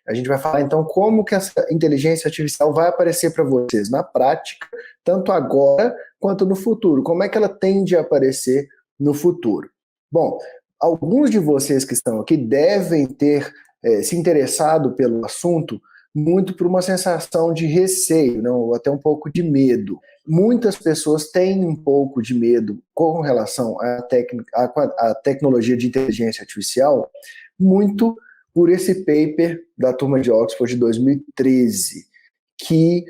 A gente vai falar então como que essa inteligência artificial vai aparecer para vocês na prática, tanto agora quanto no futuro. Como é que ela tende a aparecer no futuro? Bom, alguns de vocês que estão aqui devem ter se interessado pelo assunto muito por uma sensação de receio, não, ou até um pouco de medo. Muitas pessoas têm um pouco de medo com relação à tecnologia de inteligência artificial, muito por esse paper da turma de Oxford de 2013, que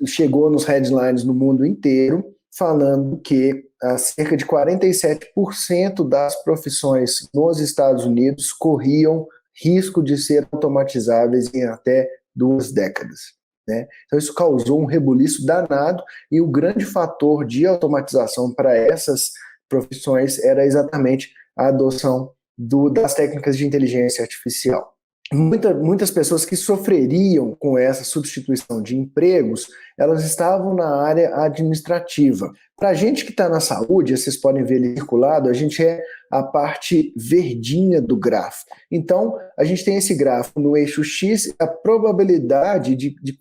chegou nos headlines no mundo inteiro, falando que cerca de 47% das profissões nos Estados Unidos corriam risco de ser automatizáveis em até 2 décadas. Né? Então isso causou um rebuliço danado e o grande fator de automatização para essas profissões era exatamente a adoção das técnicas de inteligência artificial. Muitas pessoas que sofreriam com essa substituição de empregos, elas estavam na área administrativa. Para a gente que está na saúde, vocês podem ver ali circulado, a gente é a parte verdinha do gráfico. Então, a gente tem esse gráfico no eixo X, a probabilidade de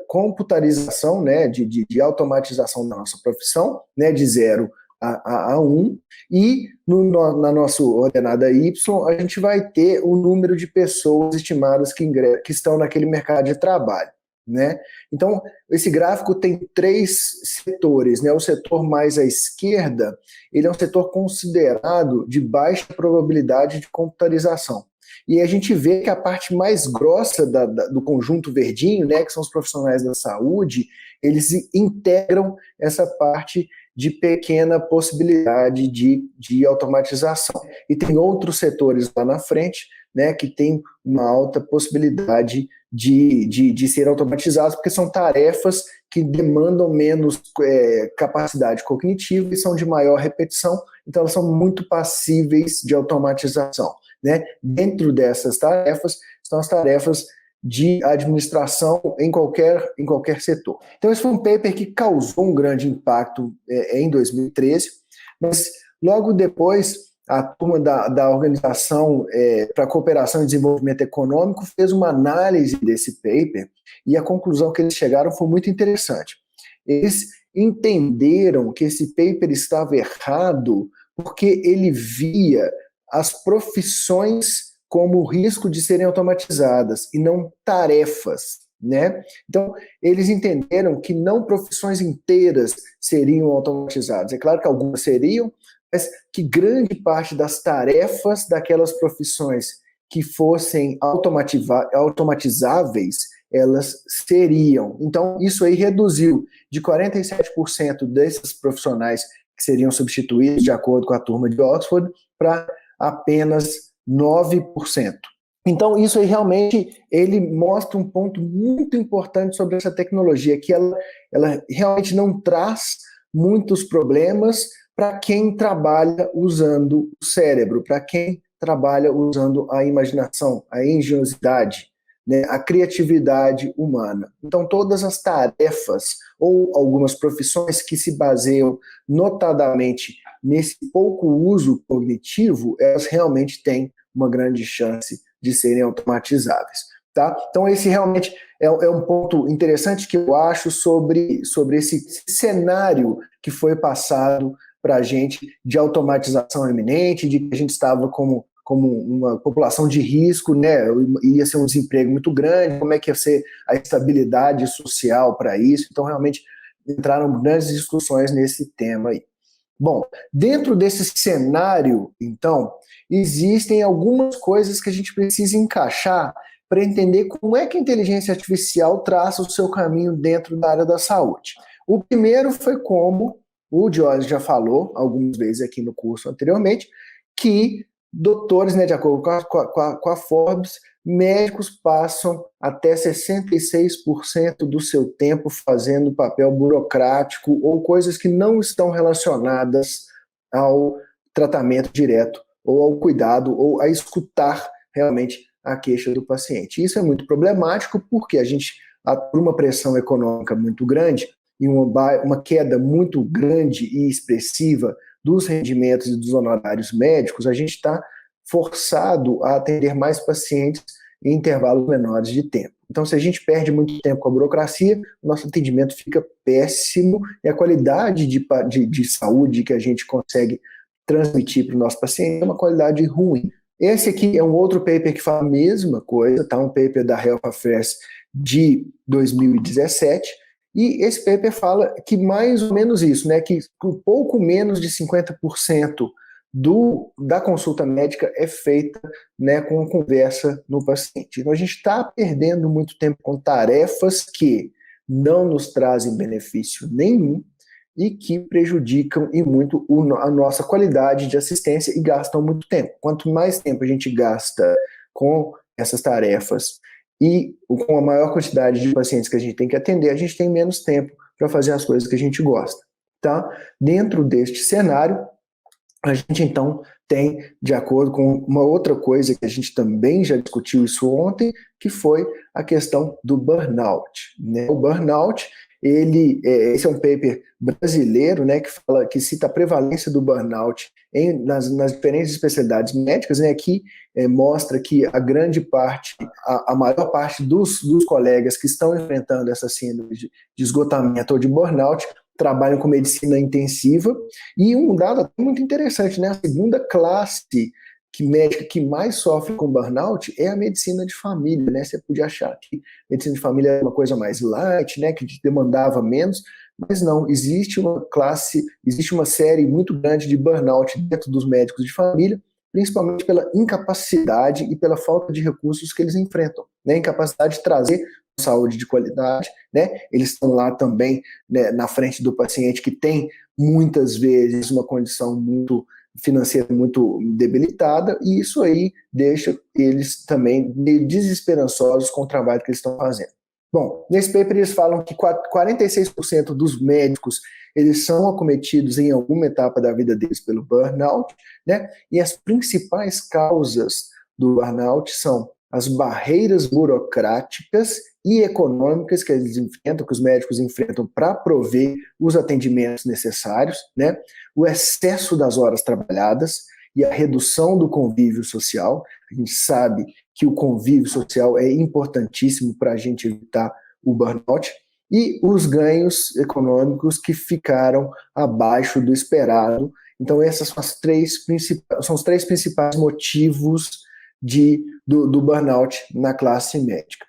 computarização, né, de automatização da nossa profissão, né, de 0 a 1, e na nossa ordenada Y, a gente vai ter o número de pessoas estimadas que estão naquele mercado de trabalho. Né? Então, esse gráfico tem 3 setores. Né? O setor mais à esquerda, ele é um setor considerado de baixa probabilidade de computarização. E a gente vê que a parte mais grossa do conjunto verdinho, né, que são os profissionais da saúde, eles integram essa parte de pequena possibilidade de automatização. E tem outros setores lá na frente, né, que tem uma alta possibilidade de ser automatizados, porque são tarefas que demandam menos capacidade cognitiva e são de maior repetição, então elas são muito passíveis de automatização. Né? Dentro dessas tarefas estão as tarefas de administração em qualquer setor. Então esse foi um paper que causou um grande impacto em 2013, mas logo depois a turma da Organização para a Cooperação e Desenvolvimento Econômico fez uma análise desse paper e a conclusão que eles chegaram foi muito interessante. Eles entenderam que esse paper estava errado porque ele via as profissões como risco de serem automatizadas e não tarefas, né? Então, eles entenderam que não profissões inteiras seriam automatizadas. É claro que algumas seriam, mas que grande parte das tarefas daquelas profissões que fossem automatizáveis, elas seriam. Então, isso aí reduziu de 47% desses profissionais que seriam substituídos, de acordo com a turma de Oxford, para apenas 9%. Então, isso aí realmente, ele mostra um ponto muito importante sobre essa tecnologia, que ela realmente não traz muitos problemas para quem trabalha usando o cérebro, para quem trabalha usando a imaginação, a engenhosidade, né, a criatividade humana. Então, todas as tarefas ou algumas profissões que se baseiam notadamente nesse pouco uso cognitivo, elas realmente têm uma grande chance de serem automatizáveis. Tá? Então, esse realmente é um ponto interessante que eu acho sobre esse cenário que foi passado para a gente de automatização iminente, de que a gente estava como uma população de risco, né? Ia ser um desemprego muito grande, como é que ia ser a estabilidade social para isso. Então, realmente, entraram grandes discussões nesse tema aí. Bom, dentro desse cenário, então, existem algumas coisas que a gente precisa encaixar para entender como é que a inteligência artificial traça o seu caminho dentro da área da saúde. O primeiro foi como o Jorge já falou algumas vezes aqui no curso anteriormente, que doutores, né, de acordo com a Forbes, médicos passam até 66% do seu tempo fazendo papel burocrático ou coisas que não estão relacionadas ao tratamento direto ou ao cuidado ou a escutar realmente a queixa do paciente. Isso é muito problemático porque a gente, por uma pressão econômica muito grande e uma queda muito grande e expressiva dos rendimentos e dos honorários médicos, a gente está forçado a atender mais pacientes em intervalos menores de tempo. Então, se a gente perde muito tempo com a burocracia, o nosso atendimento fica péssimo e a qualidade de saúde que a gente consegue transmitir para o nosso paciente é uma qualidade ruim. Esse aqui é um outro paper que fala a mesma coisa, tá? Um paper da Health Affairs de 2017, e esse paper fala que mais ou menos isso, né? Que um pouco menos de 50% da consulta médica é feita, né, com conversa no paciente. Então a gente está perdendo muito tempo com tarefas que não nos trazem benefício nenhum e que prejudicam e muito a nossa qualidade de assistência e gastam muito tempo. Quanto mais tempo a gente gasta com essas tarefas e com a maior quantidade de pacientes que a gente tem que atender, a gente tem menos tempo para fazer as coisas que a gente gosta. Tá? Dentro deste cenário, a gente então tem, de acordo com uma outra coisa que a gente também já discutiu isso ontem, que foi a questão do burnout, né? O burnout, esse é um paper brasileiro, né, que cita a prevalência do burnout nas diferentes especialidades médicas, né, que mostra que a grande parte, a maior parte dos colegas que estão enfrentando essa síndrome de esgotamento ou de burnout trabalham com medicina intensiva, e um dado muito interessante, né? A segunda classe médica que mais sofre com burnout é a medicina de família, né? Você podia achar que medicina de família é uma coisa mais light, né? Que demandava menos, mas não, existe uma série muito grande de burnout dentro dos médicos de família, principalmente pela incapacidade e pela falta de recursos que eles enfrentam, né? Incapacidade de trazer saúde de qualidade, né? Eles estão lá também, né, na frente do paciente que tem muitas vezes uma condição muito financeira muito debilitada, e isso aí deixa eles também desesperançosos com o trabalho que eles estão fazendo. Bom, nesse paper eles falam que 46% dos médicos eles são acometidos em alguma etapa da vida deles pelo burnout, né? E as principais causas do burnout são as barreiras burocráticas e econômicas que eles enfrentam, que os médicos enfrentam para prover os atendimentos necessários, né? O excesso das horas trabalhadas e a redução do convívio social. A gente sabe que o convívio social é importantíssimo para a gente evitar o burnout, e os ganhos econômicos que ficaram abaixo do esperado. Então, esses são os três principais motivos do burnout na classe médica.